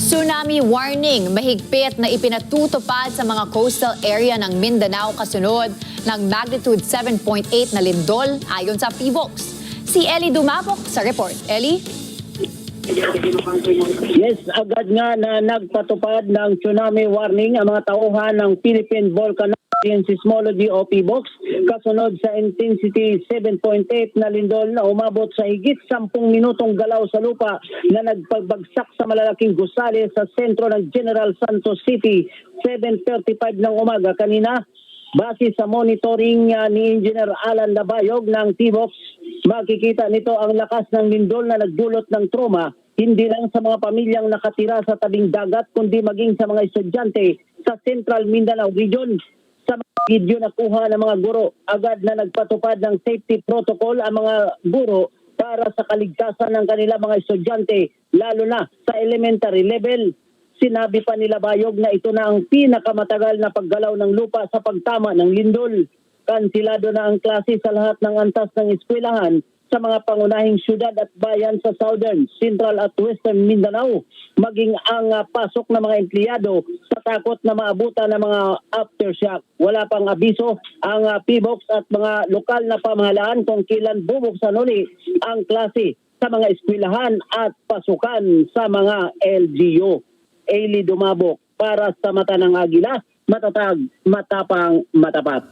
Tsunami warning, mahigpit na ipinatutupad sa mga coastal area ng Mindanao kasunod ng magnitude 7.8 na lindol ayon sa PHIVOLCS. Si Eli Dumapok sa report. Eli? Yes, agad nga na nagpatupad ng tsunami warning ang mga tauhan ng Philippine Volcanic and Seismology o PHIVOLCS kasunod sa intensity 7.8 na lindol na umabot sa higit 10 minutong galaw sa lupa na nagpagbagsak sa malalaking gusali sa sentro ng General Santos City 7:35 ng umaga kanina. Base sa monitoring ni Engineer Alan Labayog ng PHIVOLCS, makikita nito ang lakas ng lindol na nagdulot ng trauma hindi lang sa mga pamilyang nakatira sa tabing dagat kundi maging sa mga estudyante sa Central Mindanao Region. Sa mga video na kuha ng mga guro, agad na nagpatupad ng safety protocol ang mga guro para sa kaligtasan ng kanilang mga estudyante, lalo na sa elementary level. Sinabi pa nila Bayog na ito na ang pinakamatagal na paggalaw ng lupa sa pagtama ng lindol. Kansilado na ang klase sa lahat ng antas ng eskwelahan sa mga pangunahing syudad at bayan sa Southern, Central at Western Mindanao. Maging ang pasok ng mga empleyado sa takot na maabutan ng mga aftershock. Wala pang abiso ang PHIVOLCS at mga lokal na pamahalaan kung kailan bubuksan uli ang klase sa mga eskwelahan at pasukan sa mga LGU. Eli Dumabok para sa Mata ng Agila, matatag, matapang, matapat.